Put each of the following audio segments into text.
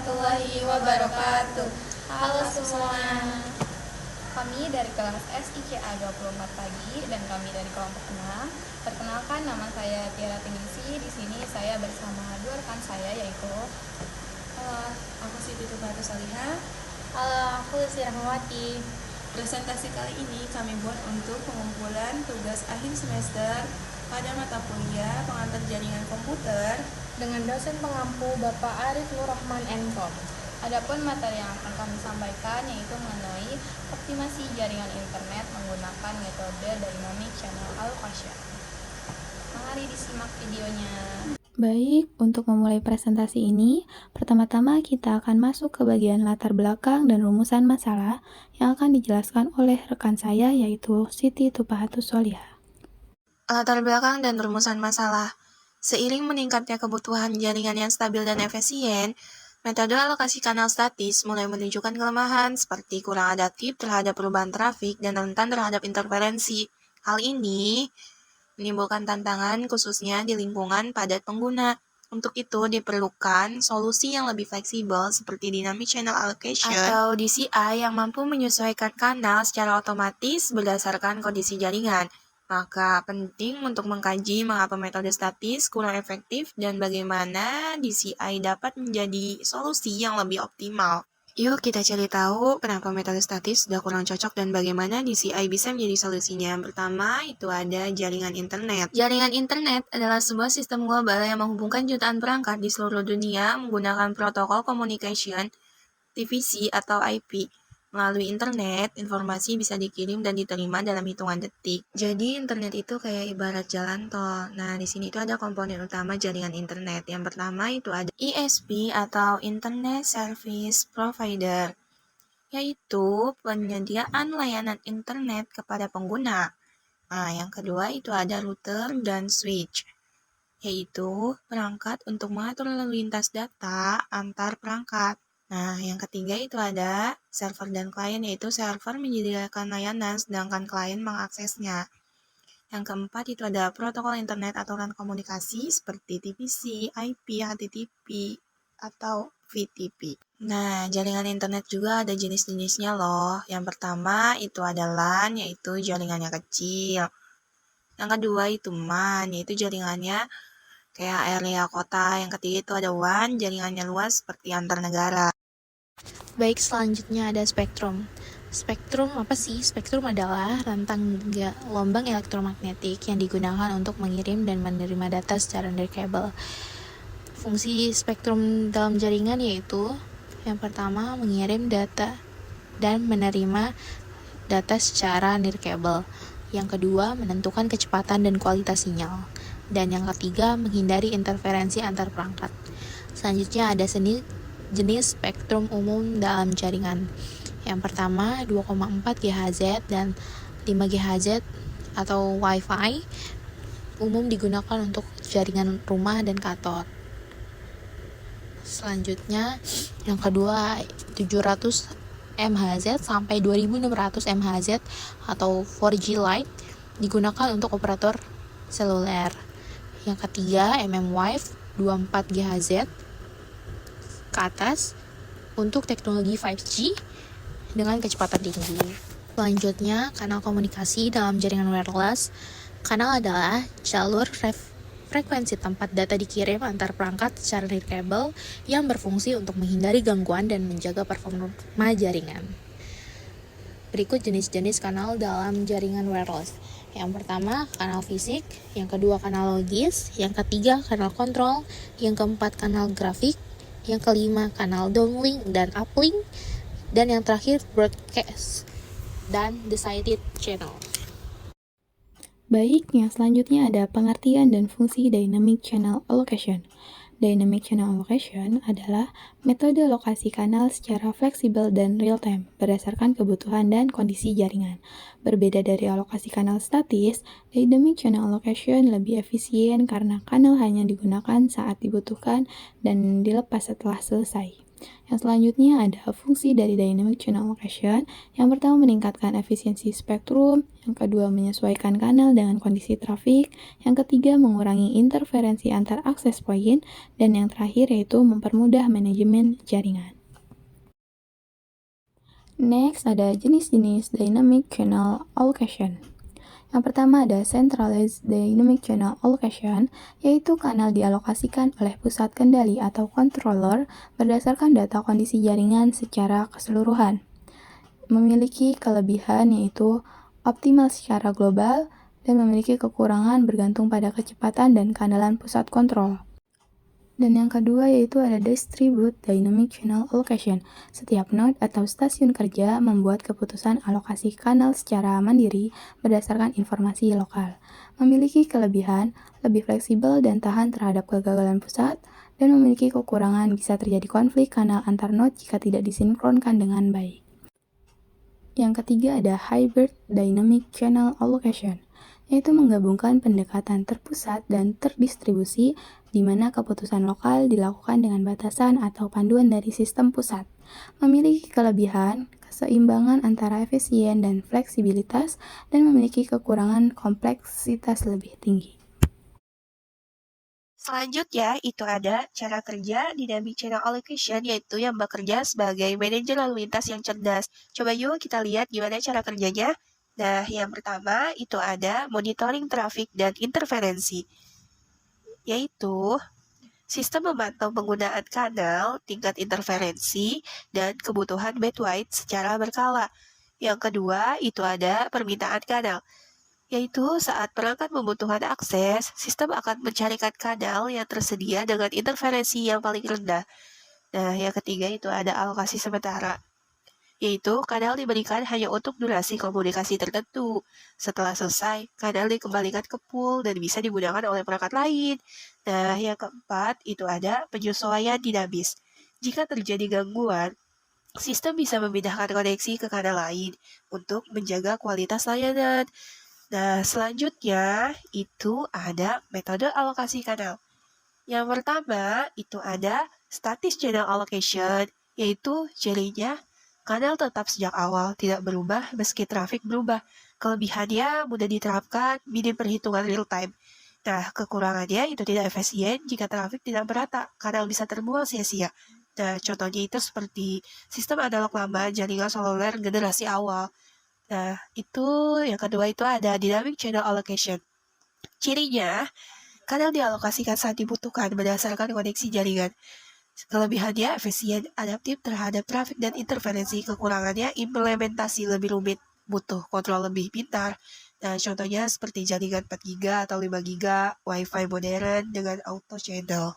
warahmatullahi wabarakatuh. Halo semua. Kami dari kelas SICA 24 pagi dan kami dari kelompok 6. Perkenalkan, nama saya Tiara Tingisi. Di sini saya bersama dua rekan saya, yaitu Aku Siti Tubatu Salihah. halo, aku Lucy Rahmawati. Presentasi kali ini kami buat untuk pengumpulan tugas akhir semester pada mata kuliah pengantar jaringan komputer Dengan dosen pengampu Bapak Arif Nur Rahman M.Com. Adapun materi yang akan kami sampaikan yaitu mengenai optimasi jaringan internet menggunakan metode Dynamic Channel Allocation. Mari disimak videonya. Baik, untuk memulai presentasi ini, pertama-tama kita akan masuk ke bagian latar belakang dan rumusan masalah yang akan dijelaskan oleh rekan saya yaitu Siti Tupahatus Solihah. Latar belakang dan rumusan masalah. Seiring meningkatnya kebutuhan jaringan yang stabil dan efisien, metode alokasi kanal statis mulai menunjukkan kelemahan seperti kurang adaptif terhadap perubahan trafik dan rentan terhadap interferensi. Hal ini menimbulkan tantangan khususnya di lingkungan padat pengguna. Untuk itu diperlukan solusi yang lebih fleksibel seperti Dynamic Channel Allocation atau DCI yang mampu menyesuaikan kanal secara otomatis berdasarkan kondisi jaringan. Maka penting untuk mengkaji mengapa metode statis kurang efektif dan bagaimana DCI dapat menjadi solusi yang lebih optimal. Yuk kita cari tahu kenapa metode statis sudah kurang cocok dan bagaimana DCI bisa menjadi solusinya. Pertama, itu ada jaringan internet. Jaringan internet adalah sebuah sistem global yang menghubungkan jutaan perangkat di seluruh dunia menggunakan protokol communication, TVC atau IP. Melalui internet, informasi bisa dikirim dan diterima dalam hitungan detik. Jadi internet itu kayak ibarat jalan tol. Nah, di sini itu ada komponen utama jaringan internet. Yang pertama itu ada ISP atau Internet Service Provider, yaitu penyediaan layanan internet kepada pengguna. Nah, yang kedua itu ada router dan switch, yaitu perangkat untuk mengatur lalu lintas data antar perangkat. Nah, yang ketiga itu ada server dan klien, yaitu server menyediakan layanan sedangkan klien mengaksesnya. Yang keempat itu ada protokol internet atau LAN komunikasi seperti TPC, IP, HTTP, atau VTP. Nah, jaringan internet juga ada jenis-jenisnya loh. Yang pertama itu ada LAN, yaitu jaringannya kecil. Yang kedua itu MAN, yaitu jaringannya kayak area kota. Yang ketiga itu ada WAN, jaringannya luas seperti antar negara. Baik, selanjutnya ada spektrum. Spektrum apa sih? Spektrum adalah rentang gelombang elektromagnetik yang digunakan untuk mengirim dan menerima data secara nirkabel. Fungsi spektrum dalam jaringan yaitu yang pertama mengirim data dan menerima data secara nirkabel. Yang kedua menentukan kecepatan dan kualitas sinyal. Dan yang ketiga menghindari interferensi antar perangkat. Selanjutnya ada jenis spektrum umum dalam jaringan. Yang pertama 2,4 GHz dan 5 GHz atau Wi-Fi umum digunakan untuk jaringan rumah dan kantor. Selanjutnya yang kedua 700 MHz sampai 2600 MHz atau 4G Lite digunakan untuk operator seluler. Yang ketiga mmWave 24 GHz ke atas untuk teknologi 5G dengan kecepatan tinggi. Selanjutnya, kanal komunikasi dalam jaringan wireless. Kanal adalah jalur frekuensi tempat data dikirim antar perangkat secara nirkabel yang berfungsi untuk menghindari gangguan dan menjaga performa jaringan. Berikut jenis-jenis kanal dalam jaringan wireless. Yang pertama, kanal fisik. Yang kedua, kanal logis. Yang ketiga, kanal kontrol. Yang keempat, kanal grafik. Yang kelima, kanal downlink dan uplink. Dan yang terakhir, broadcast dan decided channel. Baik, yang selanjutnya ada pengertian dan fungsi Dynamic Channel Allocation. Dynamic Channel Allocation adalah metode lokasi kanal secara fleksibel dan real-time berdasarkan kebutuhan dan kondisi jaringan. Berbeda dari alokasi kanal statis, Dynamic Channel Allocation lebih efisien karena kanal hanya digunakan saat dibutuhkan dan dilepas setelah selesai. Yang selanjutnya ada fungsi dari Dynamic Channel Allocation. Yang pertama meningkatkan efisiensi spektrum, yang kedua menyesuaikan kanal dengan kondisi trafik, yang ketiga mengurangi interferensi antar akses point, dan yang terakhir yaitu mempermudah manajemen jaringan. Next ada jenis-jenis Dynamic Channel Allocation. Yang pertama ada Centralized Dynamic Channel Allocation, yaitu kanal dialokasikan oleh pusat kendali atau controller berdasarkan data kondisi jaringan secara keseluruhan. Memiliki kelebihan yaitu optimal secara global dan memiliki kekurangan bergantung pada kecepatan dan keandalan pusat kontrol. Dan yang kedua yaitu ada Distribute Dynamic Channel Allocation. Setiap node atau stasiun kerja membuat keputusan alokasi kanal secara mandiri berdasarkan informasi lokal. Memiliki kelebihan, lebih fleksibel dan tahan terhadap kegagalan pusat, dan memiliki kekurangan bisa terjadi konflik kanal antar node jika tidak disinkronkan dengan baik. Yang ketiga ada Hybrid Dynamic Channel Allocation, yaitu menggabungkan pendekatan terpusat dan terdistribusi di mana keputusan lokal dilakukan dengan batasan atau panduan dari sistem pusat. Memiliki kelebihan, keseimbangan antara efisien dan fleksibilitas, dan memiliki kekurangan kompleksitas lebih tinggi. Selanjutnya, itu ada cara kerja Dynamic Channel Allocation, yaitu yang bekerja sebagai manajer lalu lintas yang cerdas. Coba yuk kita lihat gimana cara kerjanya. Nah, yang pertama itu ada monitoring trafik dan interferensi, yaitu sistem memantau penggunaan kanal, tingkat interferensi, dan kebutuhan bandwidth secara berkala. Yang kedua, itu ada permintaan kanal, yaitu saat perangkat membutuhkan akses, sistem akan mencarikan kanal yang tersedia dengan interferensi yang paling rendah. Nah, yang ketiga itu ada alokasi sementara, yaitu kanal diberikan hanya untuk durasi komunikasi tertentu. Setelah selesai, kanal dikembalikan ke pool dan bisa digunakan oleh perangkat lain. Nah, yang keempat itu ada penyesuaian dinamis. Jika terjadi gangguan, sistem bisa memindahkan koneksi ke kanal lain untuk menjaga kualitas layanan. Nah, selanjutnya itu ada metode alokasi kanal. Yang pertama itu ada static channel allocation, yaitu cirinya kanal tetap sejak awal tidak berubah meski trafik berubah. Kelebihannya mudah diterapkan, minim perhitungan real time. Nah, kekurangannya itu tidak efisien jika trafik tidak merata, kanal bisa terbuang sia-sia. Nah, contohnya itu seperti sistem analog lama jaringan seluler generasi awal. Nah, itu yang kedua itu ada dynamic channel allocation. Cirinya, kanal dialokasikan saat dibutuhkan berdasarkan koneksi jaringan. Kelebihannya efisien, adaptif terhadap trafik dan interferensi. Kekurangannya implementasi lebih rumit, butuh kontrol lebih pintar. Nah, contohnya seperti jaringan 4 GB atau 5 GB, Wi-Fi modern dengan auto channel.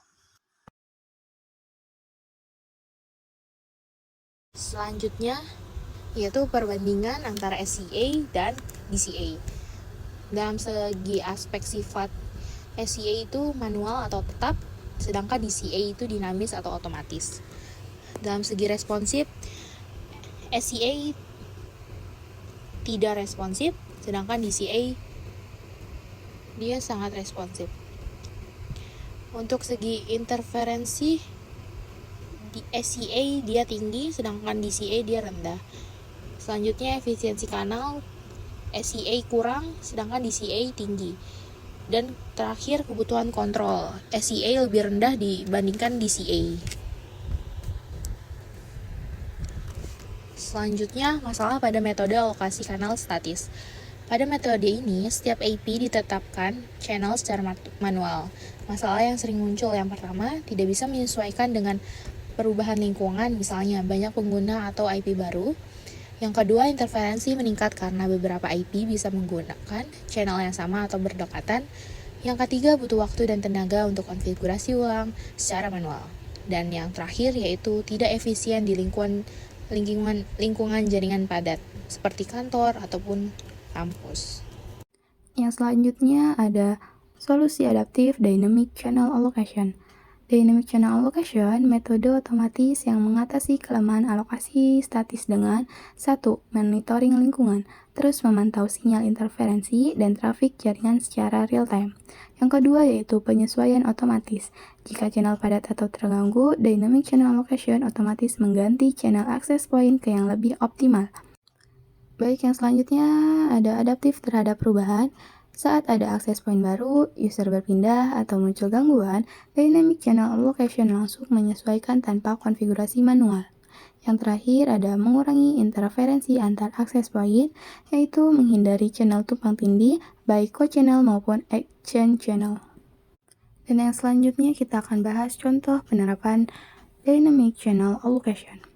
Selanjutnya yaitu perbandingan antara SCA dan DCA. Dalam segi aspek sifat, SCA itu manual atau tetap, sedangkan DCA itu dinamis atau otomatis. Dalam segi responsif, SCA tidak responsif, sedangkan DCA dia sangat responsif. Untuk segi interferensi, di SCA dia tinggi, sedangkan DCA dia rendah. Selanjutnya efisiensi kanal, SCA kurang, sedangkan DCA tinggi. Dan terakhir kebutuhan kontrol, SCA lebih rendah dibandingkan DCA. Selanjutnya, masalah pada metode alokasi kanal statis. Pada metode ini, setiap IP ditetapkan channel secara manual. Masalah yang sering muncul yang pertama, tidak bisa menyesuaikan dengan perubahan lingkungan, misalnya banyak pengguna atau IP baru. Yang kedua, interferensi meningkat karena beberapa IP bisa menggunakan channel yang sama atau berdekatan. Yang ketiga, butuh waktu dan tenaga untuk konfigurasi ulang secara manual. Dan yang terakhir yaitu tidak efisien di lingkungan jaringan padat, seperti kantor ataupun kampus. Yang selanjutnya ada solusi adaptif Dynamic Channel Allocation. Dynamic Channel Allocation, metode otomatis yang mengatasi kelemahan alokasi statis dengan 1. Monitoring lingkungan, terus memantau sinyal interferensi dan trafik jaringan secara real-time. Yang kedua yaitu penyesuaian otomatis. Jika channel padat atau terganggu, Dynamic Channel Allocation otomatis mengganti channel access point ke yang lebih optimal. Baik, yang selanjutnya ada adaptif terhadap perubahan. Saat ada akses point baru, user berpindah, atau muncul gangguan, Dynamic Channel Allocation langsung menyesuaikan tanpa konfigurasi manual. Yang terakhir ada mengurangi interferensi antar akses point, yaitu menghindari channel tumpang tindih, baik co-channel maupun exchange channel. Dan yang selanjutnya kita akan bahas contoh penerapan Dynamic Channel Allocation.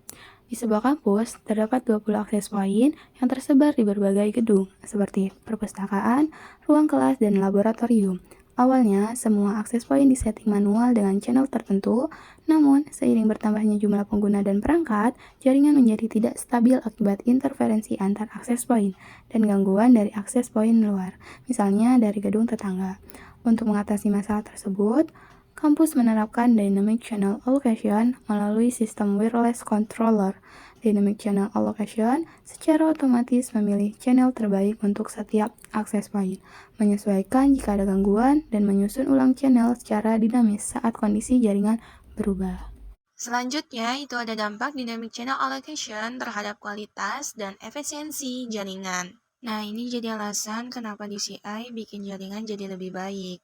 Di sebuah kampus, terdapat 20 akses point yang tersebar di berbagai gedung, seperti perpustakaan, ruang kelas, dan laboratorium. Awalnya, semua akses point disetting manual dengan channel tertentu, namun seiring bertambahnya jumlah pengguna dan perangkat, jaringan menjadi tidak stabil akibat interferensi antar akses point dan gangguan dari akses point luar, misalnya dari gedung tetangga. Untuk mengatasi masalah tersebut, kampus menerapkan Dynamic Channel Allocation melalui sistem wireless controller. Dynamic Channel Allocation secara otomatis memilih channel terbaik untuk setiap akses point, menyesuaikan jika ada gangguan, dan menyusun ulang channel secara dinamis saat kondisi jaringan berubah. Selanjutnya, itu ada dampak Dynamic Channel Allocation terhadap kualitas dan efisiensi jaringan. Nah, ini jadi alasan kenapa DCI bikin jaringan jadi lebih baik.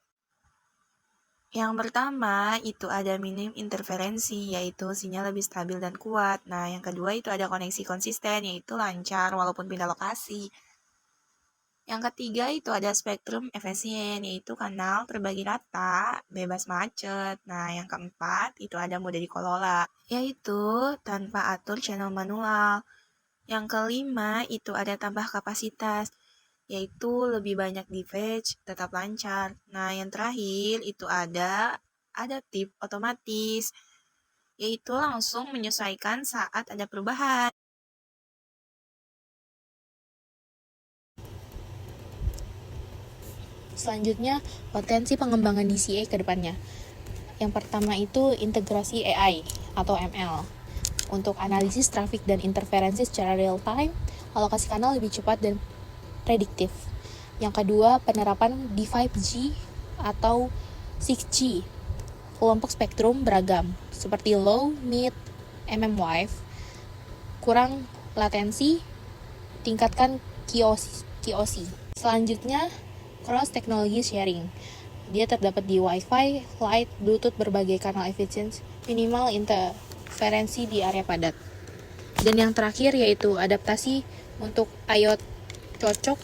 Yang pertama, itu ada minim interferensi, yaitu sinyal lebih stabil dan kuat. Nah, yang kedua itu ada koneksi konsisten, yaitu lancar walaupun pindah lokasi. Yang ketiga itu ada spektrum efisien, yaitu kanal terbagi rata, bebas macet. Nah, yang keempat itu ada mudah dikelola, yaitu tanpa atur channel manual. Yang kelima itu ada tambah kapasitas, yaitu lebih banyak device, tetap lancar. Nah, yang terakhir itu ada adaptif otomatis, yaitu langsung menyesuaikan saat ada perubahan. Selanjutnya, potensi pengembangan DCA ke depannya. Yang pertama itu integrasi AI atau ML. Untuk analisis trafik dan interferensi secara real time, alokasi kanal lebih cepat dan prediktif. Yang kedua, penerapan di 5G atau 6G. Kelompok spektrum beragam, seperti low, mid, mmWave, kurang latensi, tingkatkan QoC. Selanjutnya, cross technology sharing. Dia terdapat di Wi-Fi, Light, Bluetooth, berbagai kanal efisiensi, minimal interferensi di area padat. Dan yang terakhir yaitu adaptasi untuk IoT cocok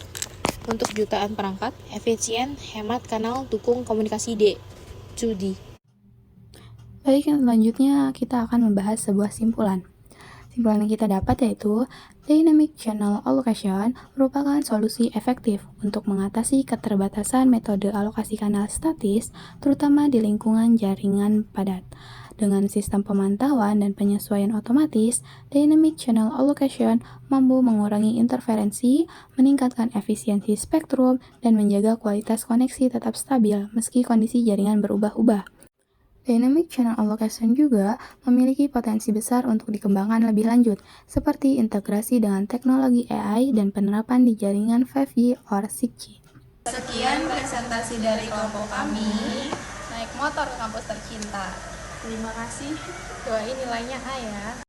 untuk jutaan perangkat, efisien, hemat kanal, dukung komunikasi D2D. Baik, yang selanjutnya kita akan membahas sebuah simpulan. Simpulan yang kita dapat yaitu Dynamic Channel Allocation merupakan solusi efektif untuk mengatasi keterbatasan metode alokasi kanal statis, terutama di lingkungan jaringan padat. Dengan sistem pemantauan dan penyesuaian otomatis, Dynamic Channel Allocation mampu mengurangi interferensi, meningkatkan efisiensi spektrum, dan menjaga kualitas koneksi tetap stabil meski kondisi jaringan berubah-ubah. Dynamic Channel Allocation juga memiliki potensi besar untuk dikembangkan lebih lanjut, seperti integrasi dengan teknologi AI dan penerapan di jaringan 5G or 6G. Sekian presentasi dari kelompok kami, naik motor ke kampus tercinta. Terima kasih. Doain nilainya A ya.